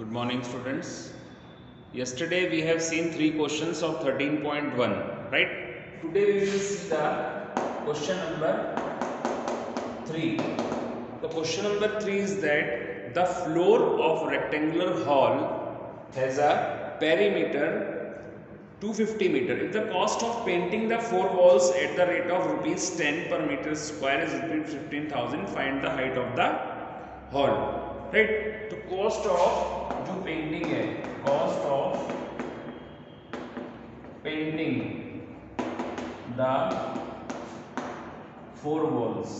Good morning, students. Yesterday we have seen three questions of 13.1, right? Today we will see the question number 3. The question number 3 is that the floor of rectangular hall has a perimeter 250 meter. If the cost of painting the four walls at the rate of rupees 10 per meter square is rupees 15,000, find the height of the hall. Right? तो cost of जो painting है, cost of painting the four walls,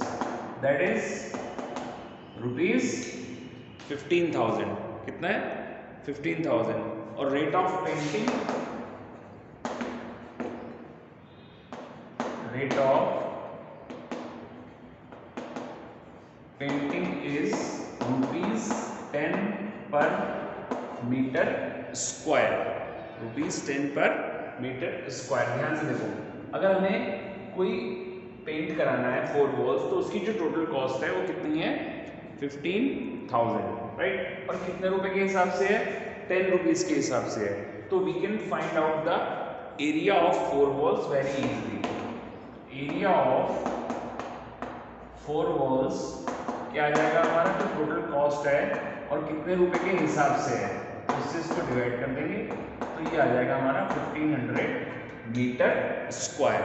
that is rupees 15,000. कितना है? 15,000. और rate of painting is rupees 10 per meter square. rupees 10 per meter square. ध्यान से देखो, अगर हमें कोई पेंट कराना है फोर वॉल्स तो उसकी जो टोटल कॉस्ट है वो कितनी है? 15,000, राइट? और कितने रुपए के हिसाब से है? 10 रुपीज के हिसाब से है. तो we can find out the area of four walls very easily. Area of four walls क्या आ जाएगा हमारा? जो टोटल कॉस्ट है और कितने रुपए के हिसाब से है उससे इसको डिवाइड कर देंगे तो ये आ जाएगा हमारा 1500 मीटर स्क्वायर.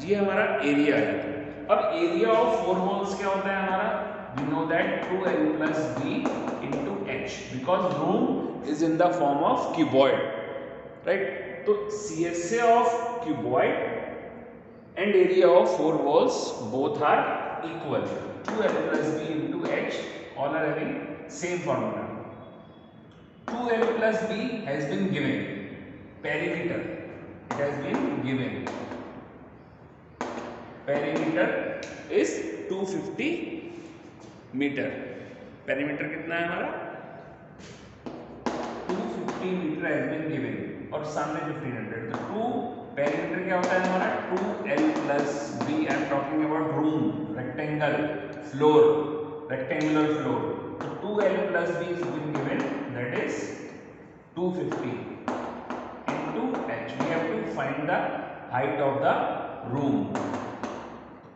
ये हमारा एरिया है. अब एरिया ऑफ फोर वॉल्स क्या होता है हमारा? We know that 2l plus b into h because room is in the form of cuboid, right? तो CSA of cuboid and area of four walls both are equal. 2l plus b into h all are having same formula. 2l plus b has been given. Perimeter it has been given. Perimeter is 250 meter. Perimeter कितना है हमारा? 250 meter has been given और सामने 1500. तो 2 perimeter क्या होता है हमारा? 2l plus b. I am talking about room, rectangle, floor, rectangular floor. So 2l plus b is been given, that is 250 into h. We have to find the height of the room.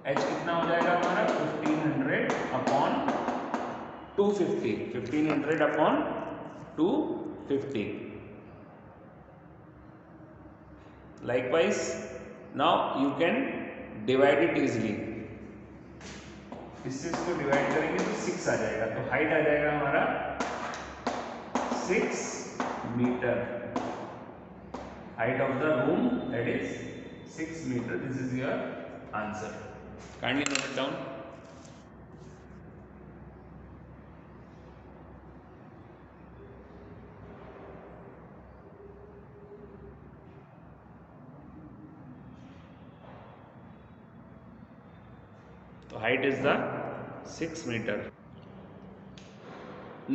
h कितना हो जाएगा हमारा? 1500 upon 250. 1500 upon 250. Likewise, now you can divide it easily. इससे इसको divide करेंगे तो 6 आ जाएगा. तो हाइट आ जाएगा हमारा 6 metre. Height of the room that is 6 metre. This is your answer. Kindly note it down. So height is the 6 meter.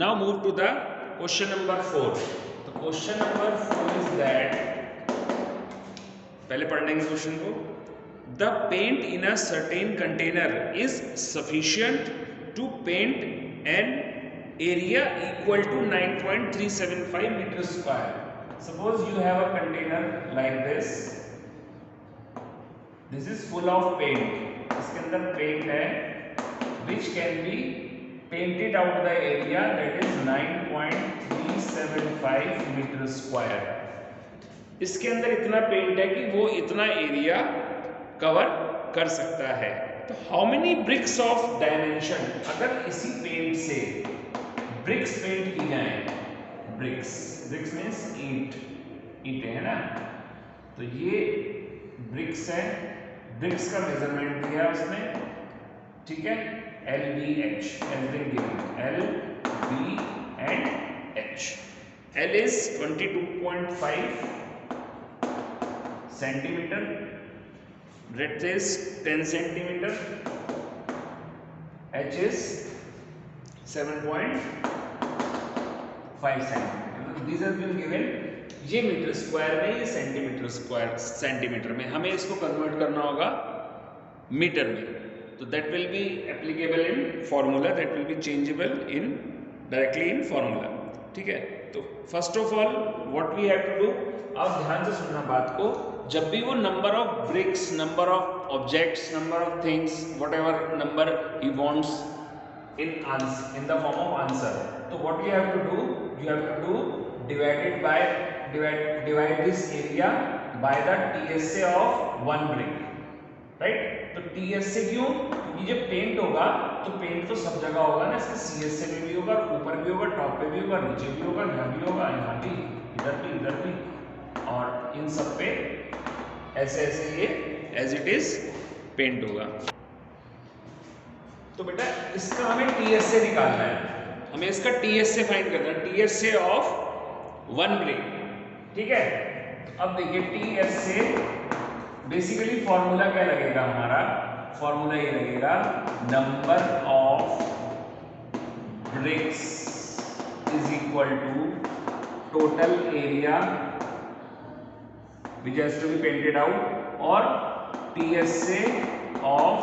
Now move to the question number 4. The question number 4 is that, पहले पढ़ लेंगे question को. The paint in a certain container is sufficient to paint an area equal to 9.375 meter square. Suppose you have a container like this. This is full of paint. इसके अंदर paint है which can be painted out the area that is 9.375 meter square. इसके अंदर इतना paint है कि वो इतना एरिया कवर कर सकता है. तो how many bricks of dimension, अगर इसी पेंट से ब्रिक्स पेंट की जाए, ब्रिक्स मीन्स ईंट है ना, तो ये ब्रिक्स है. ब्रिक्स का मेजरमेंट दिया उसने, ठीक है? LBH has been given. L, B and H. L is 22.5 centimeter. Breadth is 10 centimeter. H is 7.5 centimeter. These have been given. ये मीटर स्क्वायर में, ये सेंटीमीटर स्क्वायर सेंटीमीटर में. हमें इसको कन्वर्ट करना होगा मीटर में. तो that will be applicable in formula, that will be changeable in directly in formula. ठीक है। तो first of all what we have to do, आप ध्यान से सुनना बात को, जब भी वो number of bricks, number of objects, number of things, whatever number he wants in the form of answer, so what you have to do, you have to do divide this area by the TSA of one brick, right? तो TSA क्यों? क्योंकि जब paint होगा तो paint तो सब जगह होगा ना, इसके CSA में भी होगा, ऊपर भी होगा, टॉप पे भी होगा, नीचे भी होगा, यहाँ भी होगा, यहाँ भी, इधर भी, और इन सब पे ऐसे ऐसे ये एज इट इज पेंट होगा। तो बेटा इसका हमें TSA निकालना है, हमें इसका TSA फाइंड करना है, TSA ऑफ वन ब्रिक, ठीक है। तो अब देखिए TSA बेसिकली फॉर्मूला क्या लगेगा हमारा, फॉर्मूला ये लगेगा number of bricks is equal to total area which has to be painted out और TSA ऑफ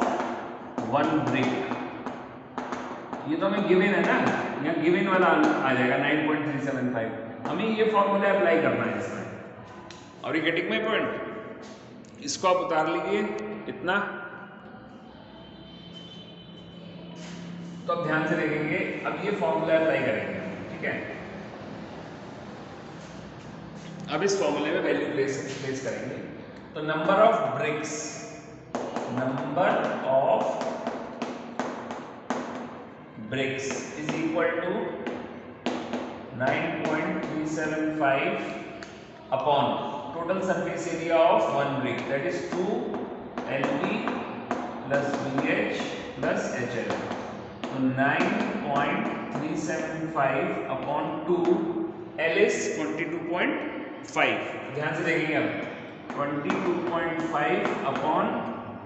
वन ब्रिक। ये तो हमें गिवन है ना, यहाँ गिवन वाला आ जाएगा 9.375, हमें ये फॉर्मूला अप्लाई करना है इसमें। और ये गेटिंग माय पॉइंट, इसको आप उतार लीजिए इतना, तो अब ध्यान से देखेंगे, अब ये फॉर्मूला अप्लाई करेंगे, ठीक है। अब इस फॉर्मूले में वैल्यू प्लेस करेंगे, तो number of bricks, number of bricks is equal to 9.375 upon total surface area of one brick, that is 2 LB plus BH plus HL। तो 9.375 अपॉन 2, L इज 22.5, ध्यान से देखेंगे अब 22.5 अपॉन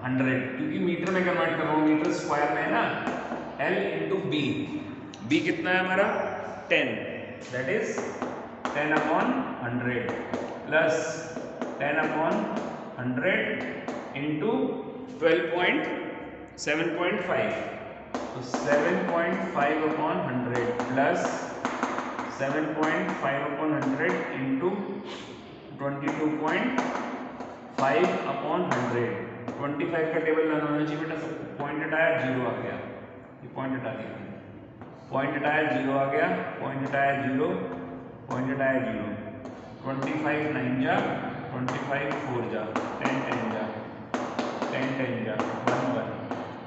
100, क्योंकि मीटर में कन्वर्ट कर रहा हूँ, मीटर स्क्वायर में है ना, L इंटू B, B कितना है हमारा 10, that is 10 upon 100 plus 10 upon 100 into 7.5, तो 7.5 upon 100 plus 7.5 upon 100 into 22.5 upon 100, 25 का टेबल लाना होना चाहिए बेटा, पॉइंट हटाया 0 आ गया, ये पॉइंट हटा दिया, पॉइंट हटाया 0 आ गया, पॉइंट हटाया 0, पॉइंट हटाया 0, 25 9 जा, 25 4 जा, 10 10 जा, 10 10 जा, 1 1,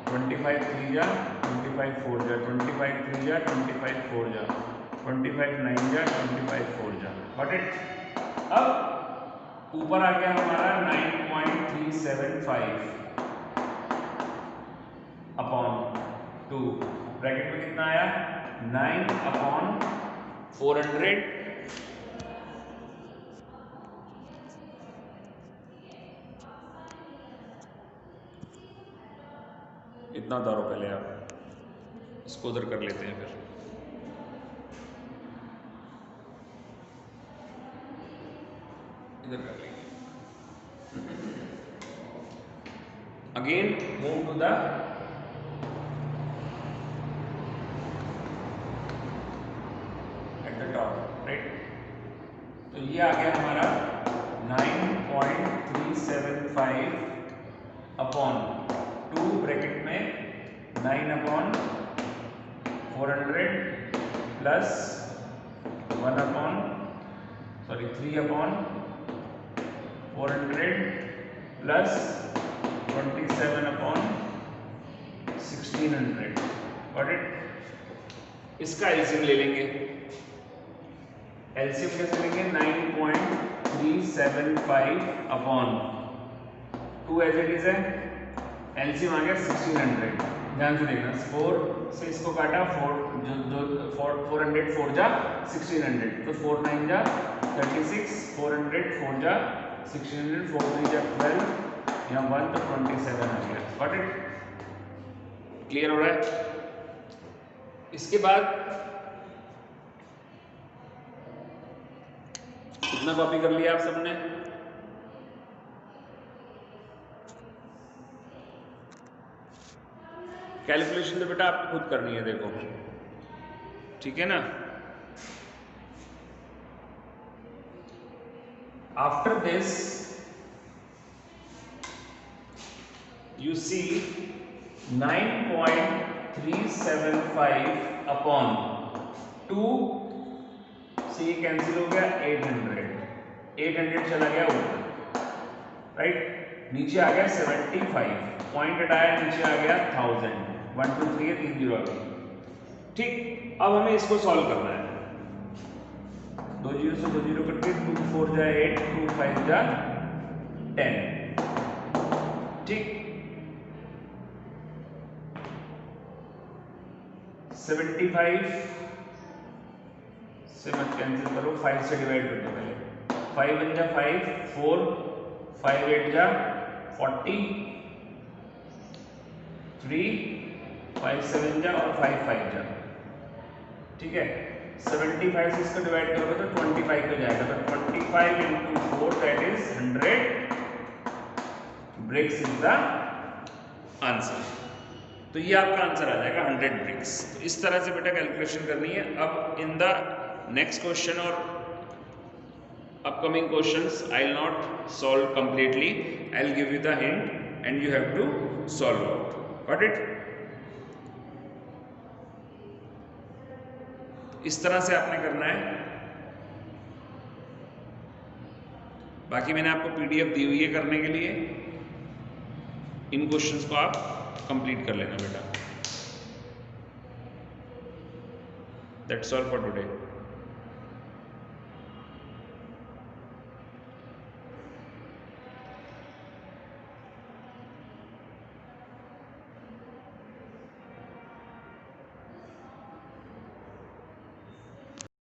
25 3 जा, 25 4 जा, 25 3 जा, 25 4 जा, 25 9 जा, 25 4 जा, गॉट इट। अब ऊपर आ गया हमारा 9.375 अपॉन 2, ब्रैकेट में कितना आया 9 अपॉन 400, इतना उतारो पहले आप, इसको उधर कर लेते हैं, फिर इधर कर लेंगे। अगेन मूव टू द तो ये आ गया हमारा 9.375 अपॉन 2 ब्रैकेट में 9 upon 400 plus 3 upon 400 plus 27 upon 1600, got it. इसका एलसीएम ले लेंगे, एलसीएम कैसे लेंगे 9.375 अपॉन 2 एज इट इज है, एलसीएम आ गया 1600, ध्यान से देखना, 4 से इसको काटा, 400 4 जा 1600, तो 4 9 जा 36, 400 4 जा 1600, 4 3 जा 12, यहाँ 1 तो 27 आ गया, गॉट इट। क्लियर हो रहा है। इसके बाद कितना कॉपी कर लिया आप सबने, कैलकुलेशन तो बेटा आपको खुद करनी है, देखो ठीक है ना। After this you see 9.375 upon 2 से ये कैंसिल हो गया 800 चला गया ऊपर, राइट। नीचे आ गया 75, पॉइंट हटाया, नीचे आ गया 1000, 1 2 3 3 जीरो आ गई, ठीक। अब हमें इसको सॉल्व करना है। 2 जीरो से 2 जीरो कट के 2 4 जा 8, 2 5 जा 10, ठीक। 75 से मत कैंसिल करो, 5 से डिवाइड कर दो पहले, 5 1 जा 5, 4 5 8 जा 40, 3 5 7 जा और 5 5 जा, ठीक है। 75 से इसको डिवाइड करोगे तो 25 पे जाएगा, तो 25 into 4 that is 100 bricks is the answer. तो ये आपका आंसर आ जाएगा 100 ब्रिक्स। तो इस तरह से बेटा कैलकुलेशन करनी है। अब इन द नेक्स्ट क्वेश्चन और upcoming questions I will not solve completely, I will give you the hint and you have to solve out, got it. इस तरह से आपने करना है। बाकी मैंने आपको पीडीएफ दी हुई है करने के लिए, इन क्वेश्चंस को आप कंप्लीट कर लेना बेटा। That's all for today.